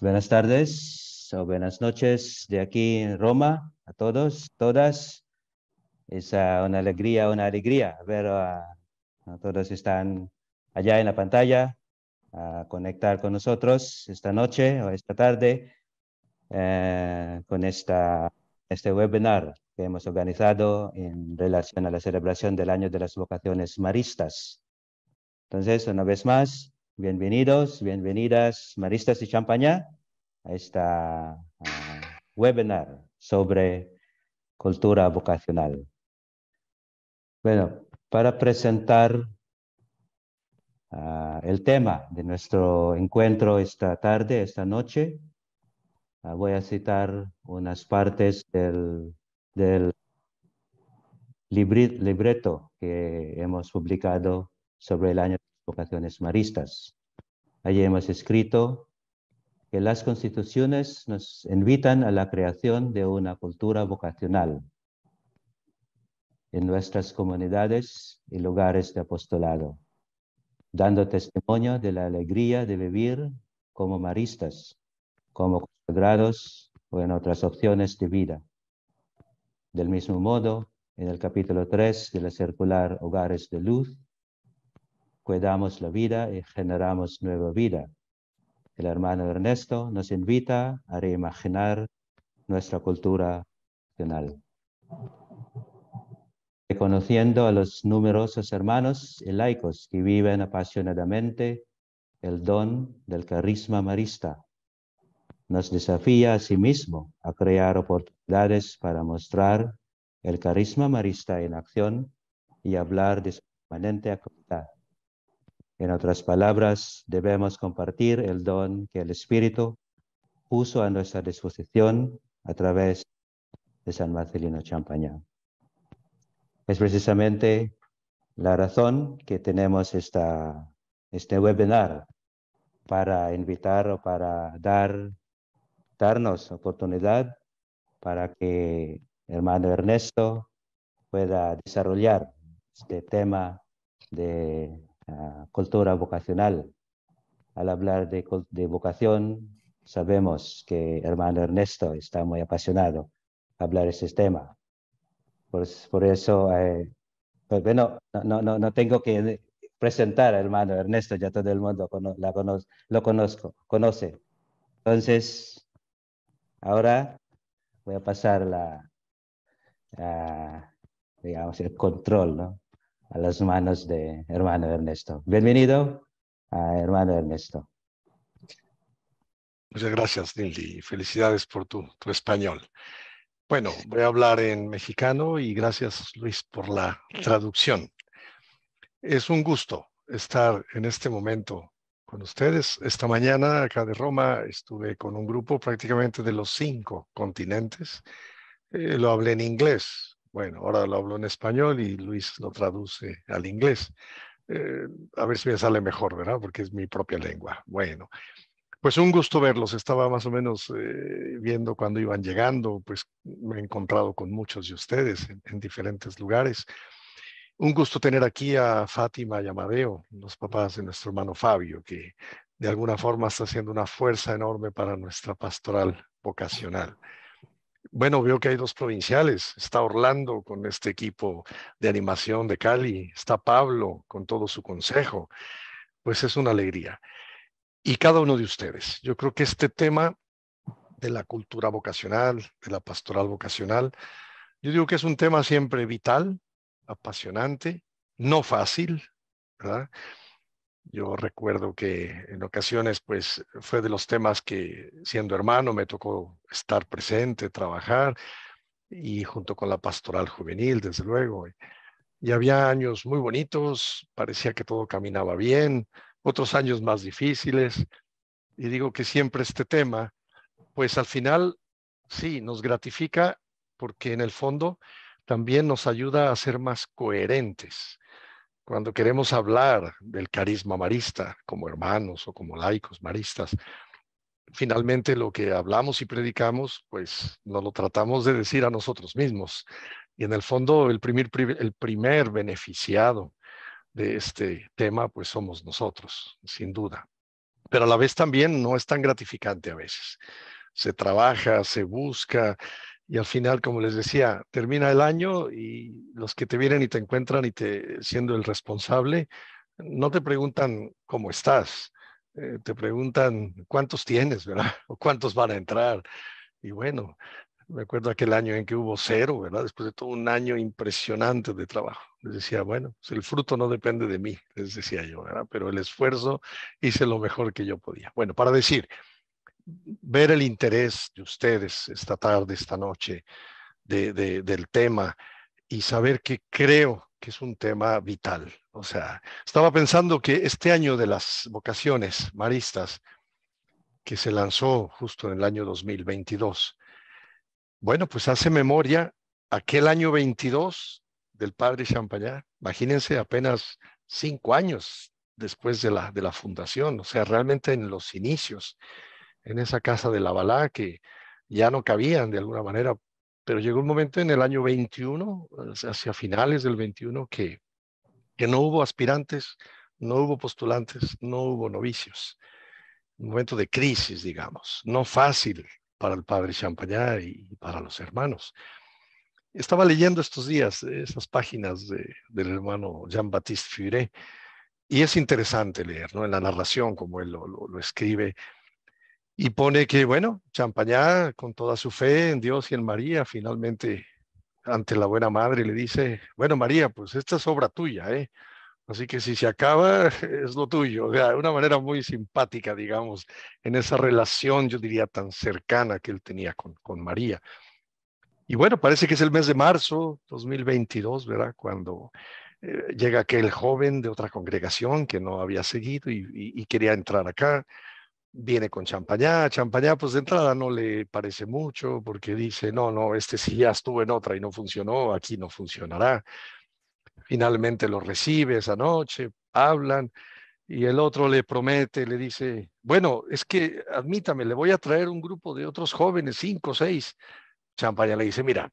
Buenas tardes o buenas noches de aquí en Roma a todos, todas. Es una alegría ver a todos están allá en la pantalla a conectar con nosotros esta noche o esta tarde con este webinar que hemos organizado en relación a la celebración del Año de las Vocaciones Maristas. Entonces, una vez más, bienvenidos, bienvenidas, maristas de Champaña, a esta webinar sobre cultura vocacional. Bueno, para presentar el tema de nuestro encuentro esta tarde, esta noche, voy a citar unas partes del libreto que hemos publicado sobre el año de las vocaciones maristas. Allí hemos escrito que las constituciones nos invitan a la creación de una cultura vocacional en nuestras comunidades y lugares de apostolado, dando testimonio de la alegría de vivir como maristas, como consagrados o en otras opciones de vida. Del mismo modo, en el capítulo 3 de la circular Hogares de Luz, cuidamos la vida y generamos nueva vida. El hermano Ernesto nos invita a reimaginar nuestra cultura nacional. Reconociendo a los numerosos hermanos y laicos que viven apasionadamente el don del carisma marista, nos desafía a sí mismo a crear oportunidades para mostrar el carisma marista en acción y hablar de su permanente actualidad. En otras palabras, debemos compartir el don que el Espíritu puso a nuestra disposición a través de San Marcelino Champaña. Es precisamente la razón que tenemos este webinar para invitar o para darnos oportunidad para que el hermano Ernesto pueda desarrollar este tema de cultura vocacional. Al hablar de vocación, sabemos que el hermano Ernesto está muy apasionado a hablar de este tema. Por eso, pues bueno, no tengo que presentar al hermano Ernesto, ya todo el mundo lo conoce. Entonces, ahora voy a pasar digamos, el control, ¿no?, a las manos de hermano Ernesto. Bienvenido, hermano Ernesto. Muchas gracias, Nildi. Felicidades por tu español. Bueno, voy a hablar en mexicano y gracias, Luis, por la traducción. Es un gusto estar en este momento con ustedes. Esta mañana, acá de Roma, estuve con un grupo prácticamente de los 5 continentes. Lo hablé en inglés. Bueno, ahora lo hablo en español y Luis lo traduce al inglés. A ver si me sale mejor, ¿verdad? Porque es mi propia lengua. Bueno, pues un gusto verlos. Estaba más o menos viendo cuando iban llegando, pues me he encontrado con muchos de ustedes en diferentes lugares. Un gusto tener aquí a Fátima y Amadeo, los papás de nuestro hermano Fabio, que de alguna forma está haciendo una fuerza enorme para nuestra pastoral vocacional. Bueno, veo que hay 2 provinciales. Está Orlando con este equipo de animación de Cali. Está Pablo con todo su consejo. Pues es una alegría. Y cada uno de ustedes. Yo creo que este tema de la cultura vocacional, de la pastoral vocacional, yo digo que es un tema siempre vital, apasionante, no fácil, ¿verdad? Yo recuerdo que en ocasiones, pues, fue de los temas que, siendo hermano, me tocó estar presente, trabajar, y junto con la pastoral juvenil, desde luego. Y había años muy bonitos, parecía que todo caminaba bien, otros años más difíciles, y digo que siempre este tema, pues al final, sí, nos gratifica porque en el fondo también nos ayuda a ser más coherentes. Cuando queremos hablar del carisma marista como hermanos o como laicos maristas, finalmente lo que hablamos y predicamos, pues nos lo tratamos de decir a nosotros mismos. Y en el fondo, el primer beneficiado de este tema, pues somos nosotros, sin duda. pero a la vez también no es tan gratificante a veces. Se trabaja, se busca, y al final, como les decía, termina el año y los que te vienen y te encuentran siendo el responsable, no te preguntan cómo estás, te preguntan cuántos tienes, ¿verdad? O cuántos van a entrar. Y bueno, me acuerdo aquel año en que hubo 0, ¿verdad? Después de todo un año impresionante de trabajo. Les decía, bueno, pues el fruto no depende de mí, les decía yo, ¿verdad? Pero el esfuerzo hice lo mejor que yo podía. Bueno, para decir, ver el interés de ustedes esta tarde, esta noche, del tema y saber que creo que es un tema vital. O sea, estaba pensando que este año de las vocaciones maristas, que se lanzó justo en el año 2022, bueno, pues hace memoria aquel año 22 del padre Champagnat. Imagínense, apenas 5 años después de la fundación, o sea, realmente en los inicios, en esa casa de Lavalá que ya no cabían de alguna manera, pero llegó un momento en el año 21, hacia finales del 21, que no hubo aspirantes, no hubo postulantes, no hubo novicios. Un momento de crisis, digamos, no fácil para el padre Champagnat y para los hermanos. Estaba leyendo estos días esas páginas del hermano Jean-Baptiste Furet, y es interesante leer, ¿no? En la narración, como él lo escribe, y pone que, bueno, Champagnat, con toda su fe en Dios y en María, finalmente, ante la buena madre, le dice, bueno, María, pues esta es obra tuya, ¿eh? Así que si se acaba, es lo tuyo. O sea, de una manera muy simpática, digamos, en esa relación, yo diría, tan cercana que él tenía con María. Y bueno, parece que es el mes de marzo 2022, ¿verdad? Cuando llega aquel joven de otra congregación que no había seguido y quería entrar acá. Viene con Champagnat. Champagnat, pues de entrada no le parece mucho porque dice, no, no, este sí ya estuvo en otra y no funcionó, aquí no funcionará. Finalmente lo recibe esa noche, hablan y el otro le promete, le dice, bueno, es que admítame, le voy a traer un grupo de otros jóvenes, 5 o 6. Champagnat le dice, mira,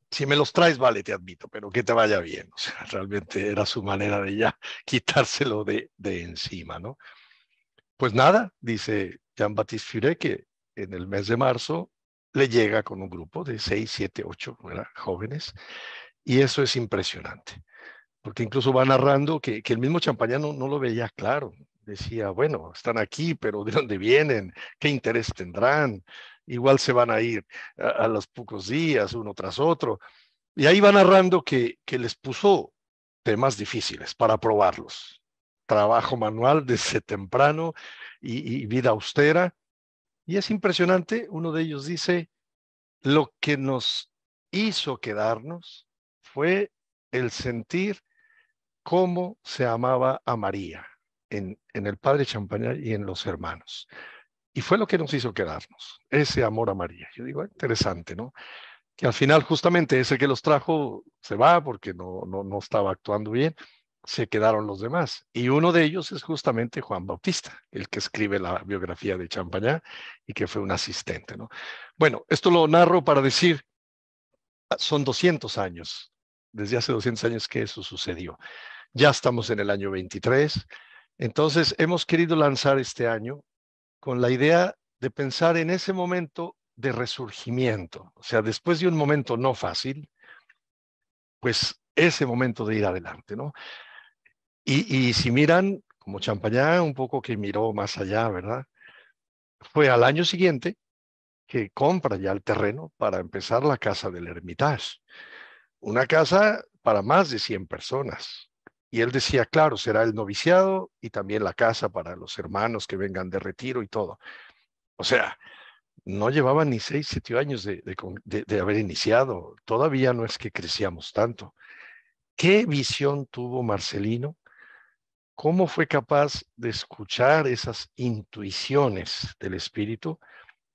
si me los traes, vale, te admito, pero que te vaya bien. O sea, realmente era su manera de ya quitárselo de encima, ¿no? Pues nada, dice Jean-Baptiste Furet, que en el mes de marzo le llega con un grupo de 6, 7, 8, ¿verdad? Jóvenes, y eso es impresionante, porque incluso va narrando que el mismo Champagnat no lo veía claro. Decía, bueno, están aquí, pero ¿de dónde vienen? ¿Qué interés tendrán? Igual se van a ir a los pocos días, uno tras otro. Y ahí va narrando que les puso temas difíciles para probarlos. Trabajo manual desde temprano y vida austera. Y es impresionante, uno de ellos dice, lo que nos hizo quedarnos fue el sentir cómo se amaba a María en el padre Champagnat y en los hermanos. Y fue lo que nos hizo quedarnos, ese amor a María. Yo digo, interesante, ¿no? Que al final justamente ese que los trajo se va porque no estaba actuando bien, se quedaron los demás. Y uno de ellos es justamente Juan Bautista, el que escribe la biografía de Champagnat y que fue un asistente, ¿no? Bueno, esto lo narro para decir, son 200 años, desde hace 200 años que eso sucedió. Ya estamos en el año 23, entonces hemos querido lanzar este año con la idea de pensar en ese momento de resurgimiento, o sea, después de un momento no fácil, pues ese momento de ir adelante, ¿no? Y si miran, como Champagnat, un poco que miró más allá, ¿verdad? Fue al año siguiente que compra ya el terreno para empezar la casa del Hermitage, una casa para más de 100 personas. Y él decía, claro, será el noviciado y también la casa para los hermanos que vengan de retiro y todo. O sea, no llevaban ni 6, 7 años de haber iniciado. Todavía no es que crecíamos tanto. ¿Qué visión tuvo Marcelino? ¿Cómo fue capaz de escuchar esas intuiciones del espíritu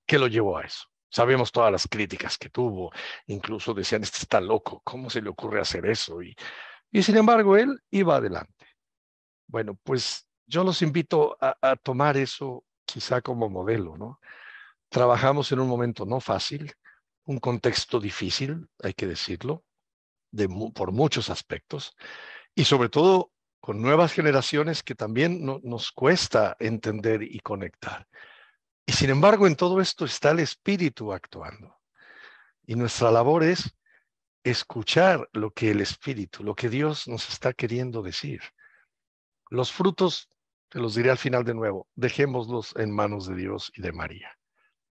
que lo llevó a eso? Sabemos todas las críticas que tuvo, incluso decían, este está loco, ¿cómo se le ocurre hacer eso? Y sin embargo, él iba adelante. Bueno, pues yo los invito a tomar eso quizá como modelo, ¿no? Trabajamos en un momento no fácil, un contexto difícil, hay que decirlo, por muchos aspectos, y sobre todo con nuevas generaciones que también nos cuesta entender y conectar. Y sin embargo, en todo esto está el Espíritu actuando. Y nuestra labor es escuchar lo que el Espíritu, lo que Dios nos está queriendo decir. Los frutos, te los diré al final de nuevo, dejémoslos en manos de Dios y de María.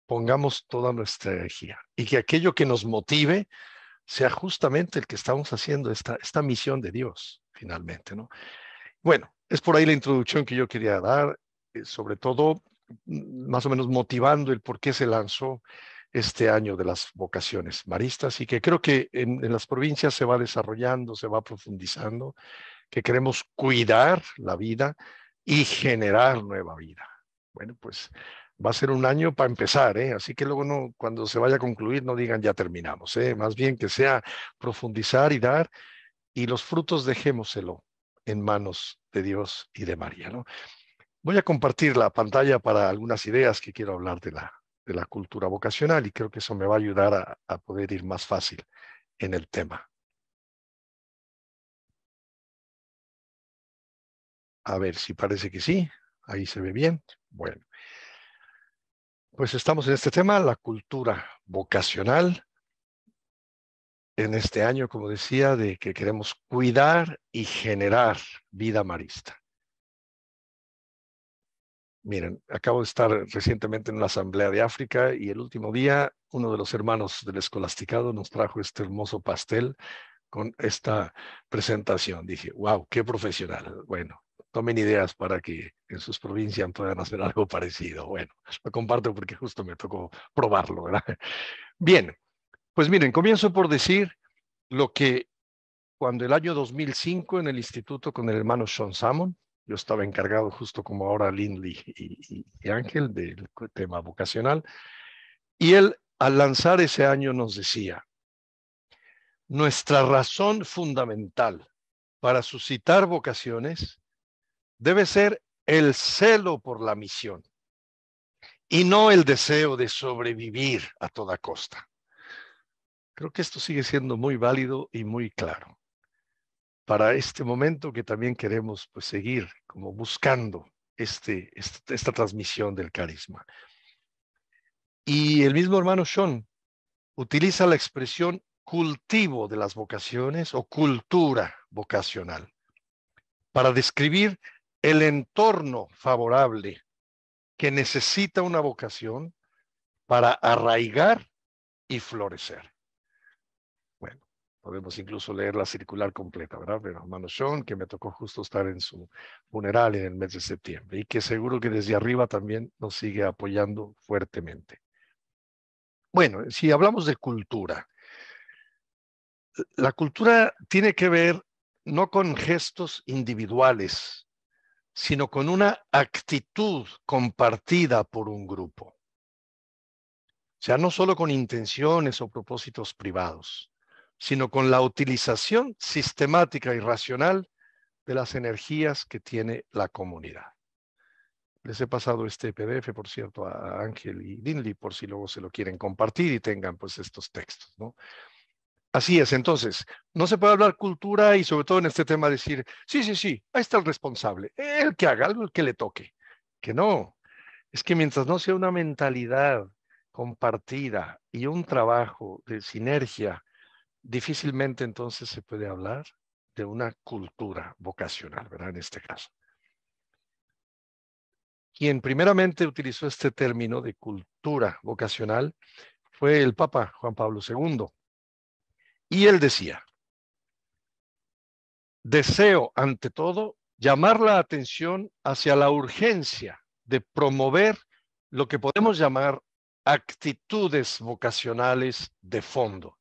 Pongamos toda nuestra energía y que aquello que nos motive sea justamente el que estamos haciendo esta misión de Dios, finalmente, ¿no? Bueno, es por ahí la introducción que yo quería dar, sobre todo más o menos motivando el por qué se lanzó este año de las vocaciones maristas y que creo que en las provincias se va desarrollando, se va profundizando, que queremos cuidar la vida y generar nueva vida. Bueno, pues va a ser un año para empezar, ¿eh? Así que luego no, cuando se vaya a concluir no digan ya terminamos, ¿eh? Más bien que sea profundizar y dar, y los frutos dejémoselo en manos de Dios y de María, ¿no? Voy a compartir la pantalla para algunas ideas que quiero hablar de la cultura vocacional y creo que eso me va a ayudar a poder ir más fácil en el tema. A ver si parece que sí. Ahí se ve bien. Bueno, pues estamos en este tema, la cultura vocacional, en este año, como decía, de que queremos cuidar y generar vida marista. Miren, acabo de estar recientemente en una asamblea de África y el último día uno de los hermanos del escolasticado nos trajo este hermoso pastel con esta presentación. Dije, wow, qué profesional. Bueno, tomen ideas para que en sus provincias puedan hacer algo parecido. Bueno, lo comparto porque justo me tocó probarlo, ¿verdad? Bien, pues miren, comienzo por decir lo que cuando el año 2005 en el instituto con el hermano Sean Salmon, yo estaba encargado justo como ahora Lindley y Ángel del tema vocacional, y él al lanzar ese año nos decía, nuestra razón fundamental para suscitar vocaciones debe ser el celo por la misión y no el deseo de sobrevivir a toda costa. Creo que esto sigue siendo muy válido y muy claro para este momento que también queremos pues, seguir como buscando esta transmisión del carisma. Y el mismo hermano Sean utiliza la expresión cultivo de las vocaciones o cultura vocacional para describir el entorno favorable que necesita una vocación para arraigar y florecer. Bueno, podemos incluso leer la circular completa, ¿verdad? Pero hermano Sean, que me tocó justo estar en su funeral en el mes de septiembre y que seguro que desde arriba también nos sigue apoyando fuertemente. Bueno, si hablamos de cultura, la cultura tiene que ver no con gestos individuales, sino con una actitud compartida por un grupo. O sea, no solo con intenciones o propósitos privados, sino con la utilización sistemática y racional de las energías que tiene la comunidad. Les he pasado este PDF, por cierto, a Ángel y Dinley, por si luego se lo quieren compartir y tengan pues estos textos, ¿no? Así es, entonces, no se puede hablar cultura y sobre todo en este tema decir, sí, sí, sí, ahí está el responsable, el que haga algo, el que le toque. Que no, es que mientras no sea una mentalidad compartida y un trabajo de sinergia, difícilmente entonces se puede hablar de una cultura vocacional, ¿verdad? En este caso. Quien primeramente utilizó este término de cultura vocacional fue el Papa Juan Pablo II. Y él decía, deseo ante todo llamar la atención hacia la urgencia de promover lo que podemos llamar actitudes vocacionales de fondo,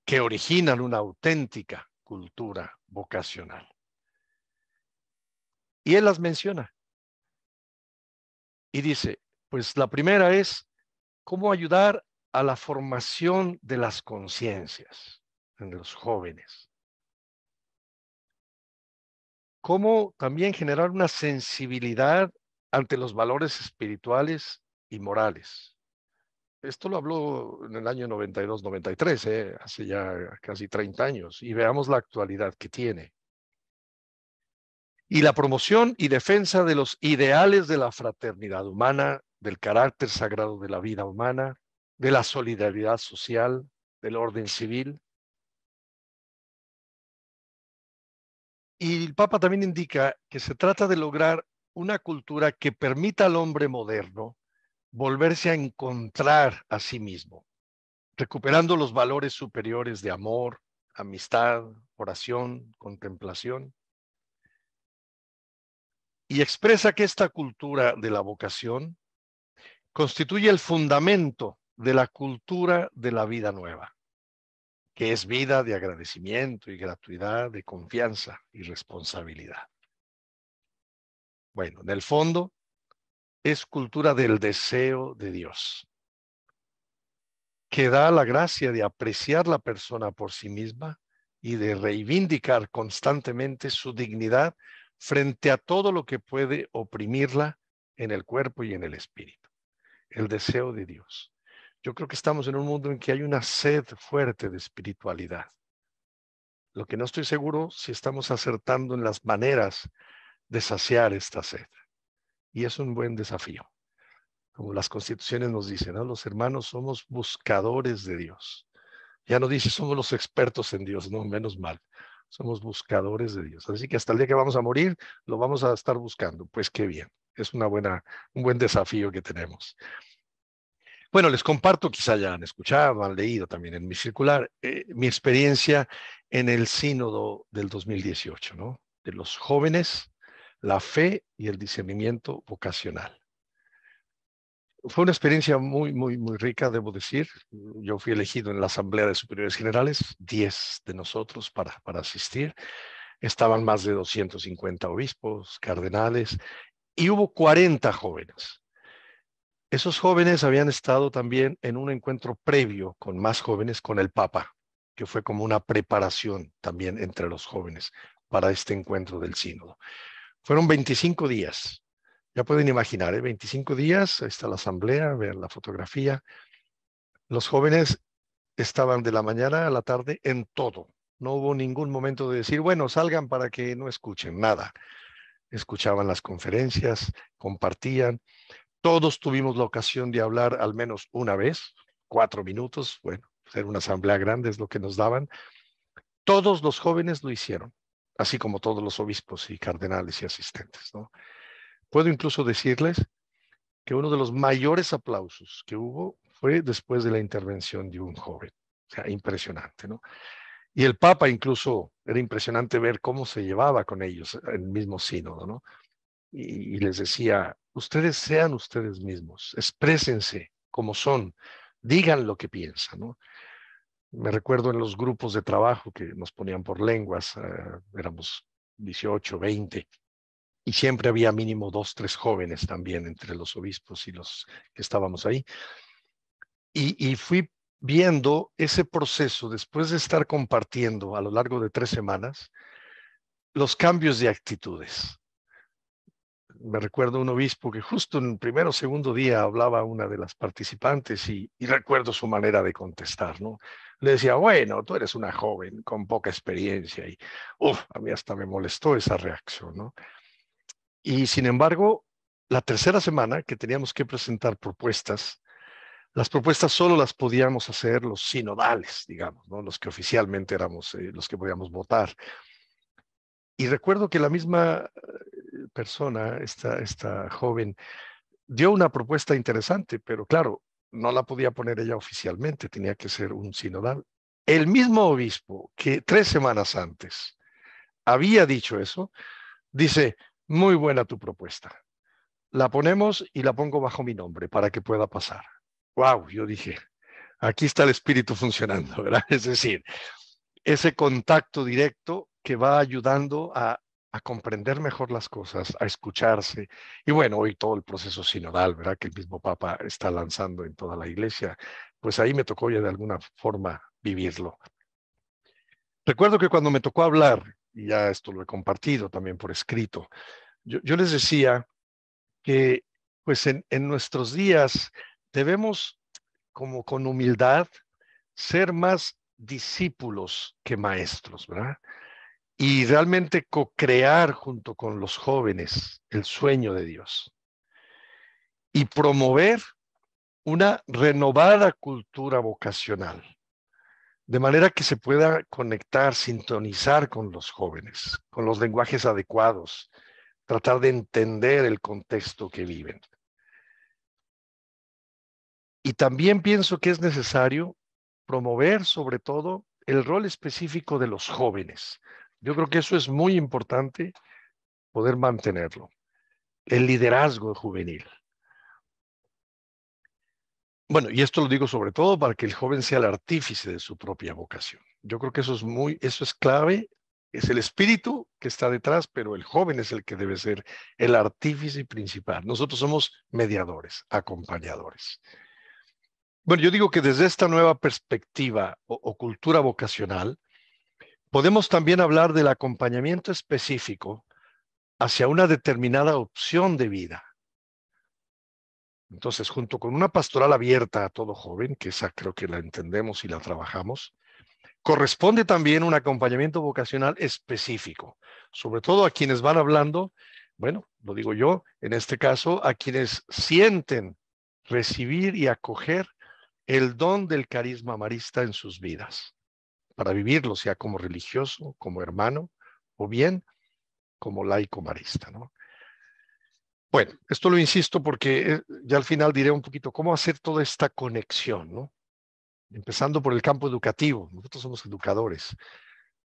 que originan una auténtica cultura vocacional. Y él las menciona. Y dice, pues la primera es cómo ayudar a la formación de las conciencias en los jóvenes. Cómo también generar una sensibilidad ante los valores espirituales y morales. Esto lo habló en el año 92, 93, hace ya casi 30 años, y veamos la actualidad que tiene. y la promoción y defensa de los ideales de la fraternidad humana, del carácter sagrado de la vida humana, de la solidaridad social, del orden civil. Y el Papa también indica que se trata de lograr una cultura que permita al hombre moderno volverse a encontrar a sí mismo, recuperando los valores superiores de amor, amistad, oración, contemplación, y expresa que esta cultura de la vocación constituye el fundamento de la cultura de la vida nueva, que es vida de agradecimiento y gratuidad, de confianza y responsabilidad. Bueno, en el fondo, es cultura del deseo de Dios, que da la gracia de apreciar la persona por sí misma y de reivindicar constantemente su dignidad frente a todo lo que puede oprimirla en el cuerpo y en el espíritu. El deseo de Dios. Yo creo que estamos en un mundo en que hay una sed fuerte de espiritualidad. Lo que no estoy seguro si estamos acertando en las maneras de saciar esta sed. Y es un buen desafío. Como las constituciones nos dicen, ¿no? Los hermanos somos buscadores de Dios. Ya no dice somos los expertos en Dios, no, menos mal. Somos buscadores de Dios. Así que hasta el día que vamos a morir, lo vamos a estar buscando. Pues qué bien. Es un buen desafío que tenemos. Bueno, les comparto, quizá ya han escuchado, han leído también en mi circular, mi experiencia en el sínodo del 2018, ¿no? De los jóvenes, la fe y el discernimiento vocacional. Fue una experiencia muy rica, debo decir. Yo fui elegido en la Asamblea de Superiores Generales, 10 de nosotros para asistir. Estaban más de 250 obispos, cardenales, y hubo 40 jóvenes. Esos jóvenes habían estado también en un encuentro previo con más jóvenes con el Papa, que fue como una preparación también entre los jóvenes para este encuentro del sínodo. Fueron 25 días. Ya pueden imaginar, 25 días, ahí está la asamblea, vean la fotografía. Los jóvenes estaban de la mañana a la tarde en todo. No hubo ningún momento de decir, bueno, salgan para que no escuchen nada. Escuchaban las conferencias, compartían. Todos tuvimos la ocasión de hablar al menos una vez, 4 minutos. Bueno, ser una asamblea grande es lo que nos daban. Todos los jóvenes lo hicieron, así como todos los obispos y cardenales y asistentes, ¿no? Puedo incluso decirles que uno de los mayores aplausos que hubo fue después de la intervención de un joven. O sea, impresionante, ¿no? Y el Papa incluso, era impresionante ver cómo se llevaba con ellos en el mismo sínodo, ¿no? Y les decía, ustedes sean ustedes mismos, exprésense como son, digan lo que piensan, ¿no? Me recuerdo en los grupos de trabajo que nos ponían por lenguas, éramos 18, 20, y siempre había mínimo 2, 3 jóvenes también entre los obispos y los que estábamos ahí. Y fui viendo ese proceso después de estar compartiendo a lo largo de 3 semanas los cambios de actitudes. Me recuerdo un obispo que justo en el primero o segundo día hablaba a una de las participantes y recuerdo su manera de contestar, ¿no? Le decía, bueno, tú eres una joven con poca experiencia y, a mí hasta me molestó esa reacción, ¿no? Y sin embargo, la tercera semana que teníamos que presentar propuestas, las propuestas solo las podíamos hacer los sinodales, digamos, ¿no? Los que oficialmente éramos los que podíamos votar. Y recuerdo que la misma persona, esta joven, dio una propuesta interesante, pero claro, no la podía poner ella oficialmente, tenía que ser un sinodal. El mismo obispo que 3 semanas antes había dicho eso, dice, muy buena tu propuesta. La ponemos y la pongo bajo mi nombre para que pueda pasar. Wow, yo dije, aquí está el espíritu funcionando, ¿verdad? Es decir, ese contacto directo que va ayudando a comprender mejor las cosas, a escucharse. Y bueno, hoy todo el proceso sinodal, ¿verdad? Que el mismo Papa está lanzando en toda la iglesia, pues ahí me tocó ya de alguna forma vivirlo. Recuerdo que cuando me tocó hablar, y ya esto lo he compartido también por escrito, yo les decía que pues en nuestros días debemos como con humildad ser más discípulos que maestros, ¿verdad? y realmente co-crear junto con los jóvenes el sueño de Dios y promover una renovada cultura vocacional, de manera que se pueda conectar, sintonizar con los jóvenes, con los lenguajes adecuados, tratar de entender el contexto que viven. Y también pienso que es necesario promover sobre todo el rol específico de los jóvenes. Yo creo que eso es muy importante poder mantenerlo, el liderazgo juvenil. Bueno, y esto lo digo sobre todo para que el joven sea el artífice de su propia vocación. Yo creo que eso es clave, es el espíritu que está detrás, pero el joven es el que debe ser el artífice principal. Nosotros somos mediadores, acompañadores. Bueno, yo digo que desde esta nueva perspectiva o cultura vocacional, podemos también hablar del acompañamiento específico hacia una determinada opción de vida. Entonces, junto con una pastoral abierta a todo joven, que esa creo que la entendemos y la trabajamos, corresponde también un acompañamiento vocacional específico, sobre todo a quienes van hablando, bueno, lo digo yo, en este caso, a quienes sienten recibir y acoger el don del carisma marista en sus vidas, para vivirlo, sea como religioso, como hermano, o bien como laico marista, ¿no? Bueno, esto lo insisto porque ya al final diré un poquito cómo hacer toda esta conexión, ¿no? Empezando por el campo educativo. Nosotros somos educadores.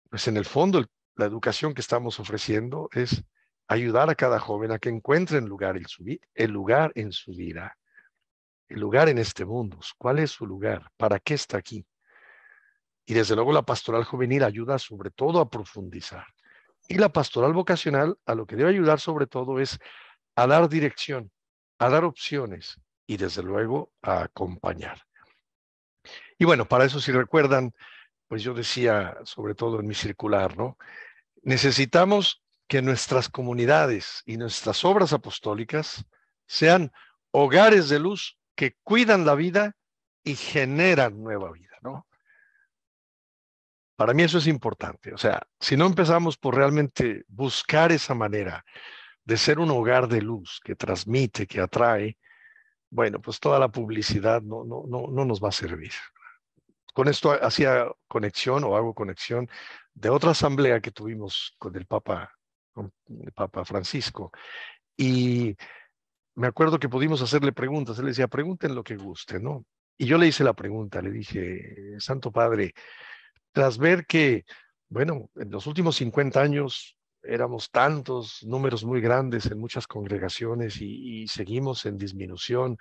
Pues en el fondo, la educación que estamos ofreciendo es ayudar a cada joven a que encuentre el lugar en su vida, el lugar en este mundo. ¿Cuál es su lugar? ¿Para qué está aquí? Y desde luego la pastoral juvenil ayuda sobre todo a profundizar. Y la pastoral vocacional a lo que debe ayudar sobre todo es a dar dirección, a dar opciones y desde luego a acompañar. Y bueno, para eso si recuerdan, pues yo decía, sobre todo en mi circular, ¿no? Necesitamos que nuestras comunidades y nuestras obras apostólicas sean hogares de luz que cuidan la vida y generan nueva vida, ¿no? Para mí eso es importante. O sea, si no empezamos por realmente buscar esa manera de ser un hogar de luz que transmite, que atrae, bueno, pues toda la publicidad no nos va a servir. Con esto hacía conexión o hago conexión de otra asamblea que tuvimos con el Papa Francisco. Y me acuerdo que pudimos hacerle preguntas. Él decía, pregunten lo que gusten, ¿no? Y yo le hice la pregunta, le dije, Santo Padre, tras ver que, bueno, en los últimos 50 años éramos tantos, números muy grandes en muchas congregaciones y seguimos en disminución.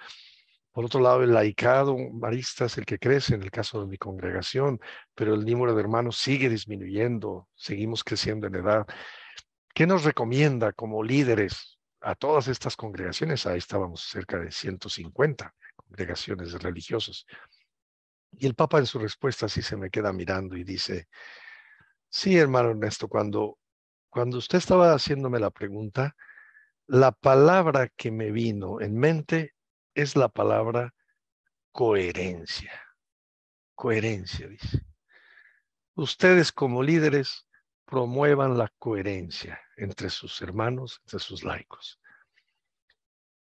Por otro lado, el laicado marista es el que crece en el caso de mi congregación, pero el número de hermanos sigue disminuyendo, seguimos creciendo en edad. ¿Qué nos recomienda como líderes a todas estas congregaciones? Ahí estábamos cerca de 150 congregaciones religiosas. Y el Papa en su respuesta así se me queda mirando y dice, sí, hermano Ernesto, cuando usted estaba haciéndome la pregunta, la palabra que me vino en mente es la palabra coherencia. Coherencia, dice. Ustedes como líderes promuevan la coherencia entre sus hermanos, entre sus laicos.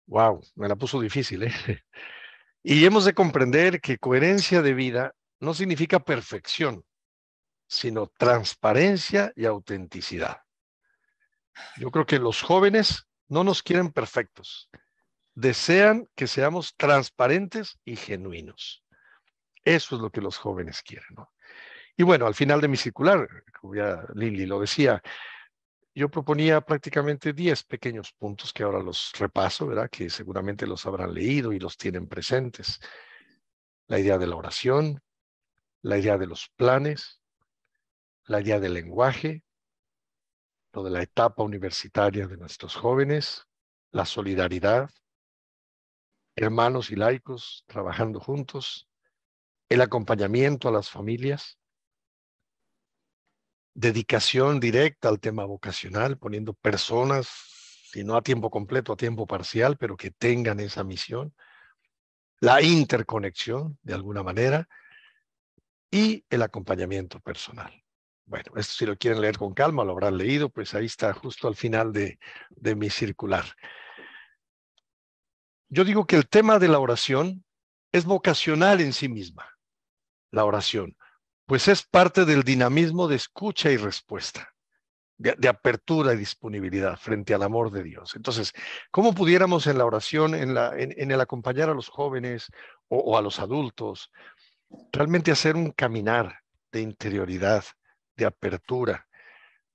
Wow, me la puso difícil, ¿eh? Y hemos de comprender que coherencia de vida no significa perfección, sino transparencia y autenticidad. Yo creo que los jóvenes no nos quieren perfectos, desean que seamos transparentes y genuinos. Eso es lo que los jóvenes quieren, ¿no? Y bueno, al final de mi circular, como ya Lili lo decía, yo proponía prácticamente 10 pequeños puntos que ahora los repaso, ¿verdad? Que seguramente los habrán leído y los tienen presentes. La idea de la oración, la idea de los planes, la idea del lenguaje, lo de la etapa universitaria de nuestros jóvenes, la solidaridad, hermanos y laicos trabajando juntos, el acompañamiento a las familias, dedicación directa al tema vocacional, poniendo personas, si no a tiempo completo, a tiempo parcial, pero que tengan esa misión, la interconexión de alguna manera y el acompañamiento personal. Bueno, esto si lo quieren leer con calma, lo habrán leído, pues ahí está justo al final de mi circular. Yo digo que el tema de la oración es vocacional en sí misma, la oración, pues es parte del dinamismo de escucha y respuesta, de apertura y disponibilidad frente al amor de Dios. Entonces, ¿cómo pudiéramos en la oración, en el acompañar a los jóvenes o a los adultos, realmente hacer un caminar de interioridad, de apertura?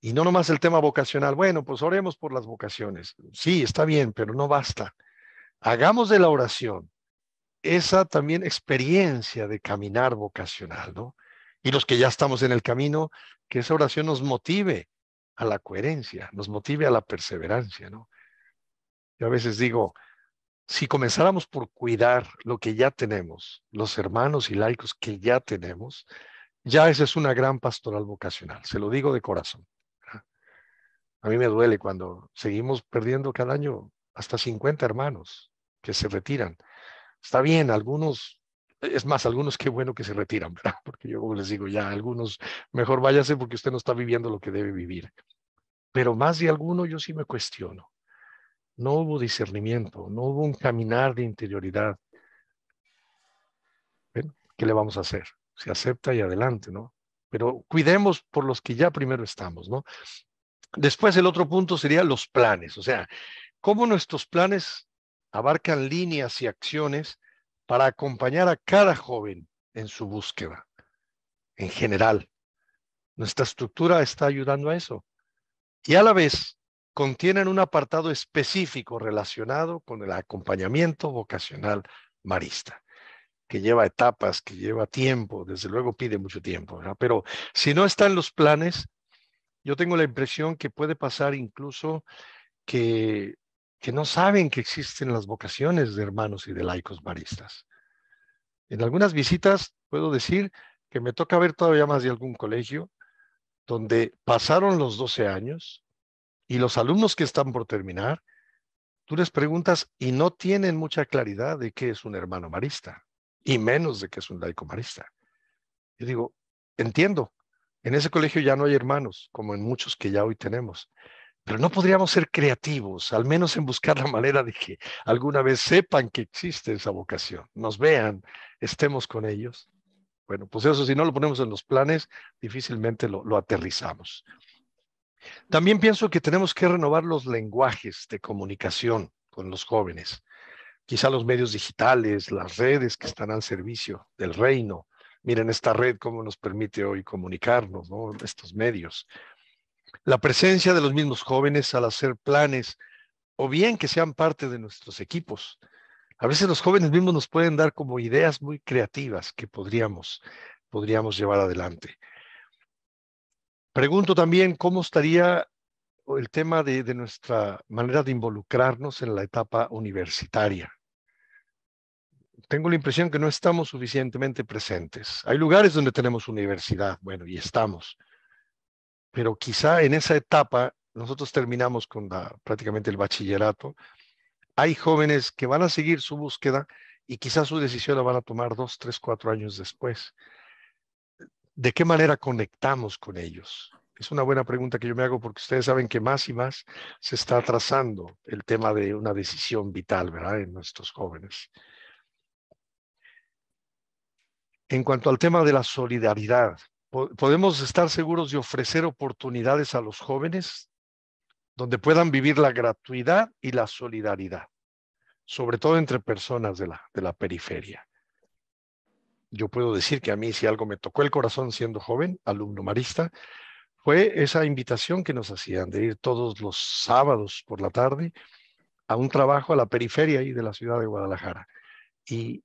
Y no nomás el tema vocacional. Bueno, pues oremos por las vocaciones. Sí, está bien, pero no basta. Hagamos de la oración esa también experiencia de caminar vocacional, ¿no? Y los que ya estamos en el camino, que esa oración nos motive a la coherencia, nos motive a la perseverancia, ¿no? Yo a veces digo, si comenzáramos por cuidar lo que ya tenemos, los hermanos y laicos que ya tenemos, ya esa es una gran pastoral vocacional, se lo digo de corazón. A mí me duele cuando seguimos perdiendo cada año hasta 50 hermanos que se retiran. Está bien, algunos, es más, algunos qué bueno que se retiran, ¿verdad? Porque yo como les digo, ya, algunos mejor váyase porque usted no está viviendo lo que debe vivir. Pero más de alguno yo sí me cuestiono. No hubo discernimiento, no hubo un caminar de interioridad. ¿Ven? ¿Qué le vamos a hacer? Se acepta y adelante, ¿no? Pero cuidemos por los que ya primero estamos, ¿no? Después el otro punto sería los planes, o sea, cómo nuestros planes abarcan líneas y acciones para acompañar a cada joven en su búsqueda, en general. Nuestra estructura está ayudando a eso. Y a la vez contienen un apartado específico relacionado con el acompañamiento vocacional marista, que lleva etapas, que lleva tiempo, desde luego pide mucho tiempo, ¿verdad? Pero si no está en los planes, yo tengo la impresión que puede pasar incluso que, que no saben que existen las vocaciones de hermanos y de laicos maristas. En algunas visitas puedo decir que me toca ver todavía más de algún colegio donde pasaron los 12 años y los alumnos que están por terminar, tú les preguntas y no tienen mucha claridad de qué es un hermano marista y menos de qué es un laico marista. Yo digo, entiendo, en ese colegio ya no hay hermanos, como en muchos que ya hoy tenemos. Pero no podríamos ser creativos, al menos en buscar la manera de que alguna vez sepan que existe esa vocación, nos vean, estemos con ellos. Bueno, pues eso si no lo ponemos en los planes, difícilmente lo aterrizamos. También pienso que tenemos que renovar los lenguajes de comunicación con los jóvenes. Quizá los medios digitales, las redes que están al servicio del reino. Miren esta red cómo nos permite hoy comunicarnos, ¿no? Estos medios. La presencia de los mismos jóvenes al hacer planes o bien que sean parte de nuestros equipos. A veces los jóvenes mismos nos pueden dar como ideas muy creativas que podríamos llevar adelante. Pregunto también cómo estaría el tema de nuestra manera de involucrarnos en la etapa universitaria. Tengo la impresión que no estamos suficientemente presentes. Hay lugares donde tenemos universidad, bueno, y estamos, pero quizá en esa etapa nosotros terminamos con prácticamente el bachillerato. Hay jóvenes que van a seguir su búsqueda y quizás su decisión la van a tomar 2, 3, 4 años después. ¿De qué manera conectamos con ellos? Es una buena pregunta que yo me hago porque ustedes saben que más y más se está trazando el tema de una decisión vital, ¿verdad? En nuestros jóvenes. En cuanto al tema de la solidaridad, ¿podemos estar seguros de ofrecer oportunidades a los jóvenes donde puedan vivir la gratuidad y la solidaridad, sobre todo entre personas de la periferia? Yo puedo decir que a mí si algo me tocó el corazón siendo joven, alumno marista, fue esa invitación que nos hacían de ir todos los sábados por la tarde a un trabajo a la periferia ahí de la ciudad de Guadalajara. Y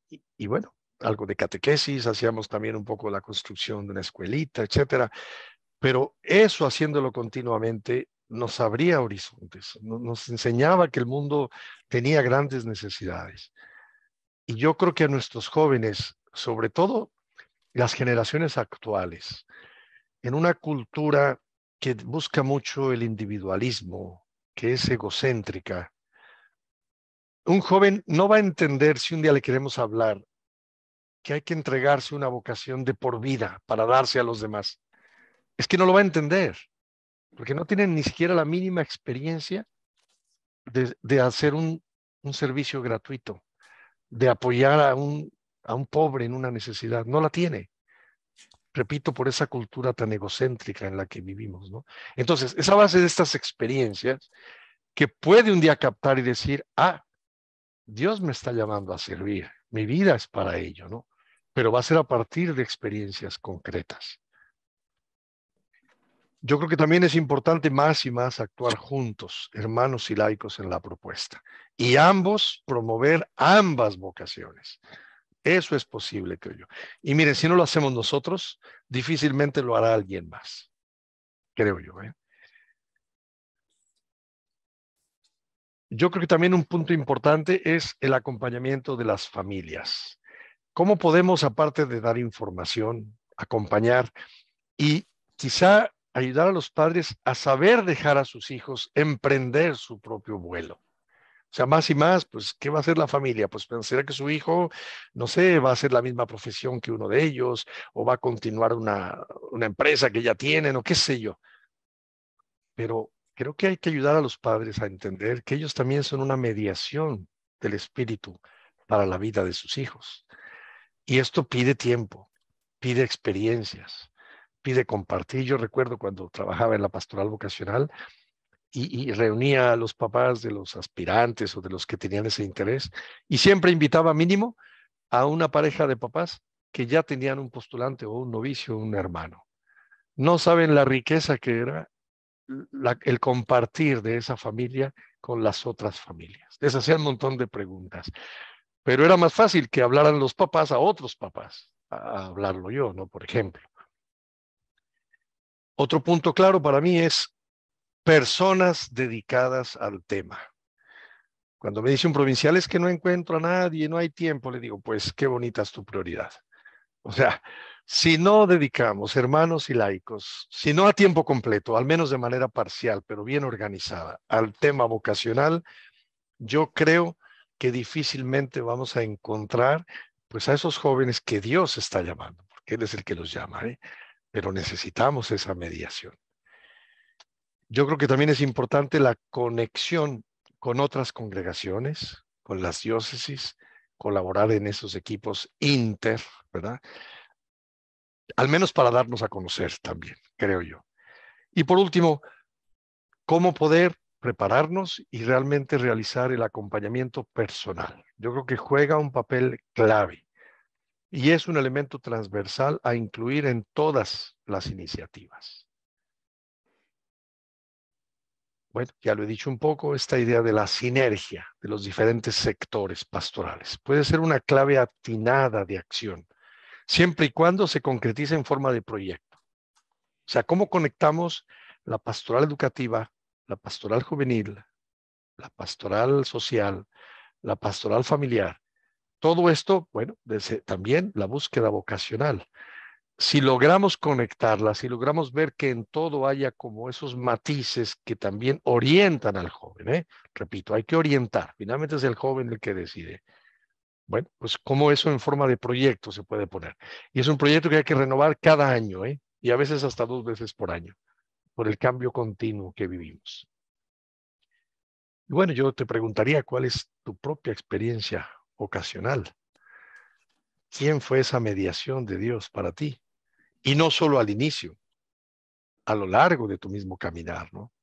bueno, algo de catequesis, hacíamos también un poco la construcción de una escuelita, etcétera. Pero eso haciéndolo continuamente nos abría horizontes, nos enseñaba que el mundo tenía grandes necesidades. Y yo creo que a nuestros jóvenes, sobre todo las generaciones actuales, en una cultura que busca mucho el individualismo, que es egocéntrica, un joven no va a entender si un día le queremos hablar que hay que entregarse una vocación de por vida para darse a los demás. es que no lo va a entender, porque no tienen ni siquiera la mínima experiencia de hacer un servicio gratuito, de apoyar a un pobre en una necesidad. No la tiene. Repito, por esa cultura tan egocéntrica en la que vivimos, ¿no? Entonces, esa base de estas experiencias que puede un día captar y decir, ah, Dios me está llamando a servir, mi vida es para ello, ¿no? Pero va a ser a partir de experiencias concretas. Yo creo que también es importante más y más actuar juntos, hermanos y laicos, en la propuesta. Y ambos promover ambas vocaciones. Eso es posible, creo yo. Y miren, si no lo hacemos nosotros, difícilmente lo hará alguien más, creo yo, ¿eh? Yo creo que también un punto importante es el acompañamiento de las familias. ¿Cómo podemos, aparte de dar información, acompañar y quizá ayudar a los padres a saber dejar a sus hijos emprender su propio vuelo? O sea, más y más, pues, ¿qué va a hacer la familia? Pues pensará que su hijo, no sé, va a hacer la misma profesión que uno de ellos, o va a continuar una empresa que ya tienen, o qué sé yo. Pero creo que hay que ayudar a los padres a entender que ellos también son una mediación del espíritu para la vida de sus hijos. Y esto pide tiempo, pide experiencias, pide compartir. Yo recuerdo cuando trabajaba en la pastoral vocacional y reunía a los papás de los aspirantes o de los que tenían ese interés y siempre invitaba mínimo a una pareja de papás que ya tenían un postulante o un novicio o un hermano. No saben la riqueza que era el compartir de esa familia con las otras familias. Les hacía un montón de preguntas, pero era más fácil que hablaran los papás a otros papás, a hablarlo yo, ¿no? Por ejemplo. Otro punto claro para mí es personas dedicadas al tema. Cuando me dice un provincial es que no encuentro a nadie, no hay tiempo, le digo, pues qué bonita es tu prioridad. O sea, si no dedicamos, hermanos y laicos, si no a tiempo completo, al menos de manera parcial, pero bien organizada, al tema vocacional, yo creo que difícilmente vamos a encontrar pues a esos jóvenes que Dios está llamando, porque Él es el que los llama, ¿eh? Pero necesitamos esa mediación. Yo creo que también es importante la conexión con otras congregaciones, con las diócesis, colaborar en esos equipos inter, ¿verdad? Al menos para darnos a conocer también, creo yo. Y por último, cómo poder prepararnos y realmente realizar el acompañamiento personal. Yo creo que juega un papel clave y es un elemento transversal a incluir en todas las iniciativas. Bueno, ya lo he dicho un poco, esta idea de la sinergia de los diferentes sectores pastorales puede ser una clave atinada de acción, siempre y cuando se concretice en forma de proyecto. O sea, ¿cómo conectamos la pastoral educativa, la pastoral juvenil, la pastoral social, la pastoral familiar? Todo esto, bueno, desde también la búsqueda vocacional. Si logramos conectarla, si logramos ver que en todo haya como esos matices que también orientan al joven, ¿eh? Repito, hay que orientar. Finalmente es el joven el que decide. Bueno, pues cómo eso en forma de proyecto se puede poner. Y es un proyecto que hay que renovar cada año, ¿eh? Y a veces hasta 2 veces por año, por el cambio continuo que vivimos. Y bueno, yo te preguntaría, ¿cuál es tu propia experiencia vocacional? ¿Quién fue esa mediación de Dios para ti? Y no solo al inicio, a lo largo de tu mismo caminar, ¿no?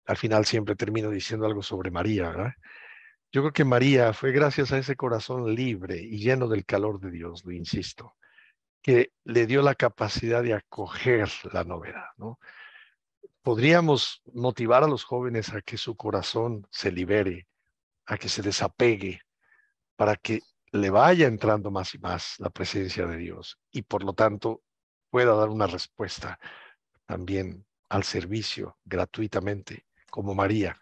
Al final siempre termino diciendo algo sobre María, ¿verdad? Yo creo que María fue gracias a ese corazón libre y lleno del calor de Dios, lo insisto, que le dio la capacidad de acoger la novedad, ¿no? Podríamos motivar a los jóvenes a que su corazón se libere, a que se desapegue, para que le vaya entrando más y más la presencia de Dios y por lo tanto pueda dar una respuesta también al servicio gratuitamente, como María.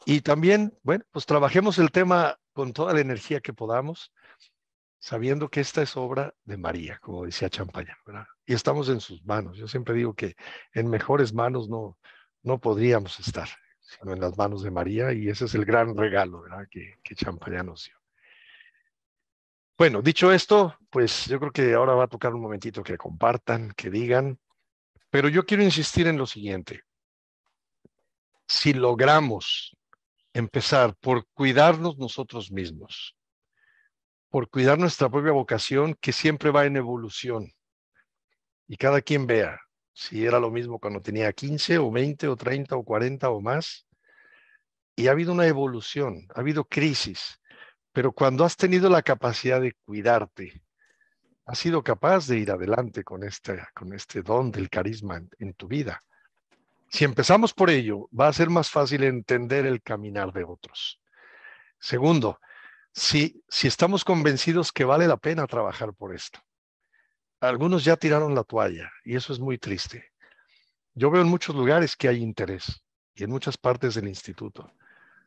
Y también, bueno, pues trabajemos el tema con toda la energía que podamos, sabiendo que esta es obra de María, como decía Champaña, ¿verdad? Y estamos en sus manos. Yo siempre digo que en mejores manos no podríamos estar, sino en las manos de María, y ese es el gran regalo, ¿verdad? Que Champaña nos dio. Bueno, dicho esto, pues yo creo que ahora va a tocar un momentito que compartan, que digan, pero yo quiero insistir en lo siguiente. Si logramos empezar por cuidarnos nosotros mismos, por cuidar nuestra propia vocación, que siempre va en evolución, y cada quien vea si era lo mismo cuando tenía 15 o 20 o 30 o 40 o más, y ha habido una evolución, ha habido crisis, pero cuando has tenido la capacidad de cuidarte, has sido capaz de ir adelante con este don del carisma en tu vida. Si empezamos por ello, va a ser más fácil entender el caminar de otros. Segundo, si estamos convencidos que vale la pena trabajar por esto. Algunos ya tiraron la toalla y eso es muy triste. Yo veo en muchos lugares que hay interés y en muchas partes del instituto.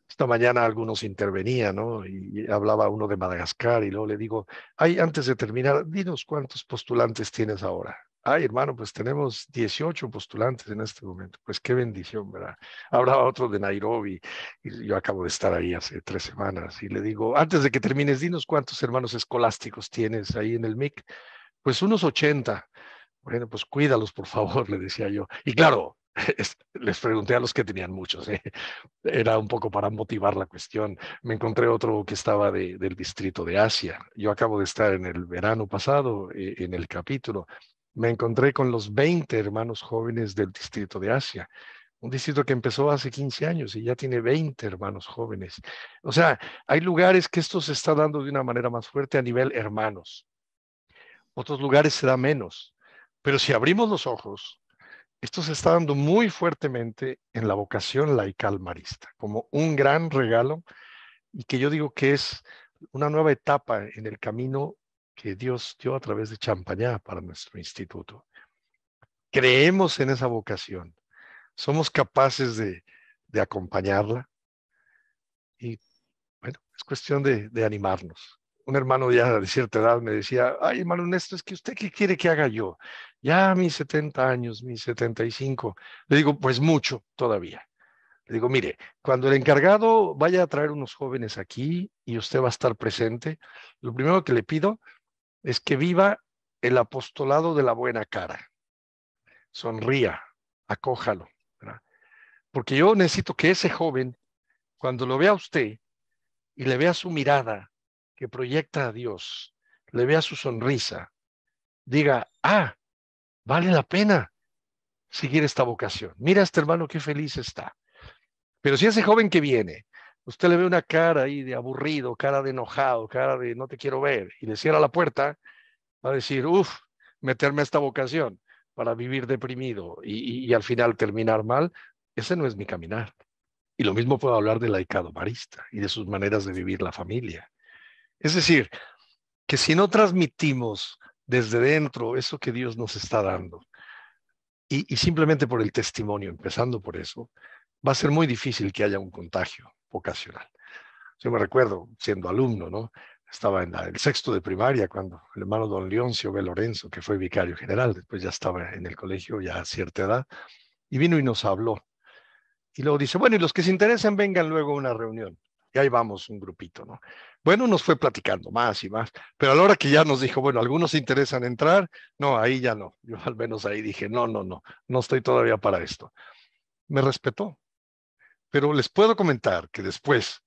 Esta mañana algunos intervenían, ¿no? Y hablaba uno de Madagascar y luego le digo, ay, antes de terminar, dinos cuántos postulantes tienes ahora. Ay, hermano, pues tenemos 18 postulantes en este momento. Pues qué bendición, ¿verdad? Hablaba otro de Nairobi y yo acabo de estar ahí hace 3 semanas y le digo, antes de que termines, dinos cuántos hermanos escolásticos tienes ahí en el MIC. Pues unos 80. Bueno, pues cuídalos, por favor, le decía yo. Y claro, les pregunté a los que tenían muchos, ¿eh? Era un poco para motivar la cuestión. Me encontré otro que estaba del distrito de Asia. Yo acabo de estar en el verano pasado, en el capítulo. Me encontré con los 20 hermanos jóvenes del distrito de Asia, un distrito que empezó hace 15 años y ya tiene 20 hermanos jóvenes. O sea, hay lugares que esto se está dando de una manera más fuerte a nivel hermanos. Otros lugares se da menos. Pero si abrimos los ojos, esto se está dando muy fuertemente en la vocación laical marista, como un gran regalo y que yo digo que es una nueva etapa en el camino que Dios dio a través de Champañá para nuestro instituto. Creemos en esa vocación, somos capaces de acompañarla y bueno, es cuestión de animarnos. Un hermano ya de cierta edad me decía, ay, hermano Néstor, es que usted qué quiere que haga yo. Ya a mis 70 años, mis 75. Le digo, pues mucho todavía. Le digo, mire, cuando el encargado vaya a traer unos jóvenes aquí y usted va a estar presente, lo primero que le pido es que viva el apostolado de la buena cara. Sonría, acójalo, ¿verdad? Porque yo necesito que ese joven, cuando lo vea a usted y le vea su mirada que proyecta a Dios, le vea su sonrisa, diga, ah, vale la pena seguir esta vocación. Mira a este hermano qué feliz está. Pero si ese joven que viene, usted le ve una cara ahí de aburrido, cara de enojado, cara de no te quiero ver, y le cierra la puerta, va a decir, uff, meterme a esta vocación para vivir deprimido y al final terminar mal, ese no es mi caminar. Y lo mismo puedo hablar del laicado marista y de sus maneras de vivir la familia. Es decir, que si no transmitimos desde dentro eso que Dios nos está dando, y simplemente por el testimonio, empezando por eso, va a ser muy difícil que haya un contagio vocacional. Yo me recuerdo siendo alumno, ¿no? Estaba en el sexto de primaria cuando el hermano don Leoncio B. Lorenzo, que fue vicario general, después ya estaba en el colegio ya a cierta edad, y vino y nos habló. Y luego dice, bueno, y los que se interesen vengan luego a una reunión. Y ahí vamos, un grupito, ¿no? Bueno, nos fue platicando más y más, pero a la hora que ya nos dijo, bueno, algunos se interesan entrar, no, ahí ya no. Yo al menos ahí dije, no, no, no, no estoy todavía para esto. Me respetó, pero les puedo comentar que después,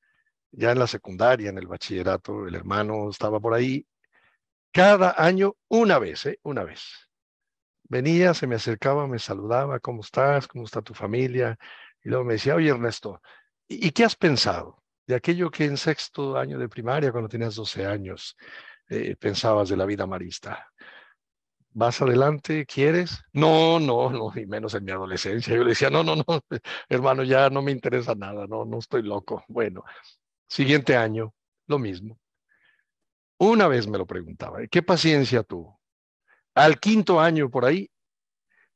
ya en la secundaria, en el bachillerato, el hermano estaba por ahí, cada año, una vez, ¿eh? Una vez. Venía, se me acercaba, me saludaba, ¿cómo estás? ¿Cómo está tu familia? Y luego me decía, oye Ernesto, ¿y qué has pensado de aquello que en sexto año de primaria, cuando tenías 12 años, pensabas de la vida marista? ¿Vas adelante? ¿Quieres? No, no, no, y menos en mi adolescencia. Yo le decía, no, no, no, hermano, ya no me interesa nada, no, no estoy loco. Bueno, siguiente año, lo mismo. Una vez me lo preguntaba, ¿qué paciencia tuvo? Al quinto año por ahí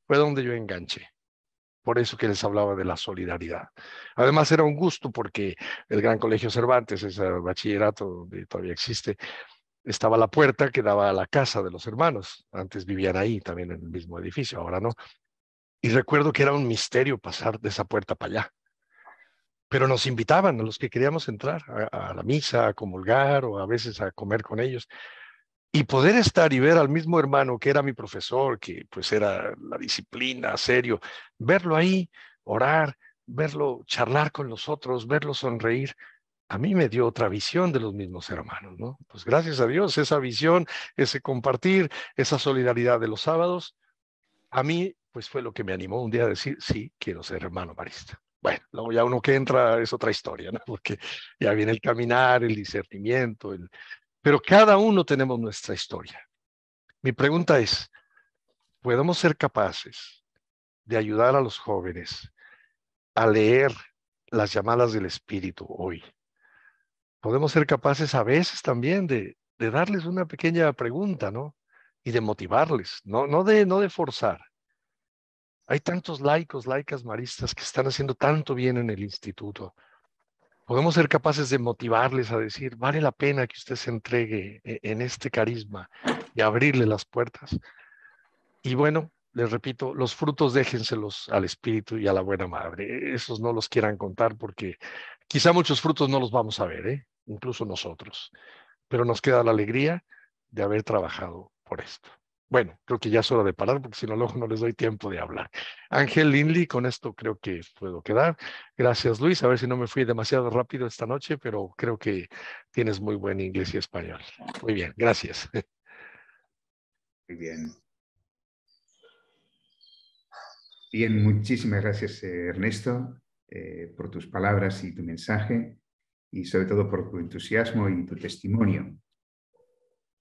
fue donde yo enganché. Por eso que les hablaba de la solidaridad. Además era un gusto porque el Gran Colegio Cervantes, ese bachillerato donde todavía existe, estaba a la puerta que daba a la casa de los hermanos. Antes vivían ahí, también en el mismo edificio, ahora no. Y recuerdo que era un misterio pasar de esa puerta para allá. pero nos invitaban a los que queríamos entrar a la misa, a comulgar o a veces a comer con ellos. Y poder estar y ver al mismo hermano que era mi profesor, que pues era la disciplina, serio, verlo ahí, orar, verlo charlar con los otros, verlo sonreír, a mí me dio otra visión de los mismos hermanos, ¿no? Pues gracias a Dios, esa visión, ese compartir, esa solidaridad de los sábados, a mí pues fue lo que me animó un día a decir, sí, quiero ser hermano marista. Bueno, luego ya uno que entra es otra historia, ¿no? Porque ya viene el caminar, el discernimiento, pero cada uno tenemos nuestra historia. Mi pregunta es, ¿podemos ser capaces de ayudar a los jóvenes a leer las llamadas del Espíritu hoy? Podemos ser capaces a veces también de darles una pequeña pregunta, ¿no? Y de motivarles, no de forzar. Hay tantos laicos, laicas maristas que están haciendo tanto bien en el instituto. Podemos ser capaces de motivarles a decir, vale la pena que usted se entregue en este carisma y abrirle las puertas. Y bueno, les repito, los frutos déjenselos al Espíritu y a la buena madre. Esos no los quieran contar porque quizá muchos frutos no los vamos a ver, incluso nosotros. Pero nos queda la alegría de haber trabajado por esto. Bueno, creo que ya es hora de parar porque si no, luego no les doy tiempo de hablar. Ángel Linley, con esto creo que puedo quedar. Gracias, Luis. A ver si no me fui demasiado rápido esta noche, pero creo que tienes muy buen inglés y español. Muy bien, gracias. Muy bien. Bien, muchísimas gracias, Ernesto, por tus palabras y tu mensaje, y sobre todo por tu entusiasmo y tu testimonio.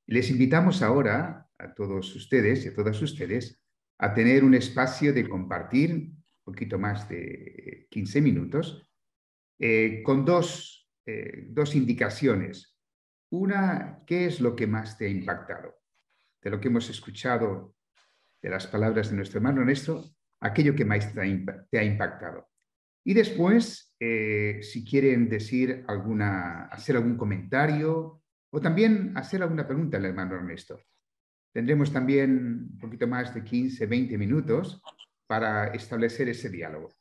Les invitamos ahora a todos ustedes y a todas ustedes a tener un espacio de compartir un poquito más de 15 minutos con dos indicaciones. Una, ¿qué es lo que más te ha impactado? De lo que hemos escuchado, de las palabras de nuestro hermano Ernesto, aquello que más te ha impactado. Y después, si quieren hacer algún comentario o también hacer alguna pregunta al hermano Ernesto. Tendremos también un poquito más de 15, 20 minutos para establecer ese diálogo.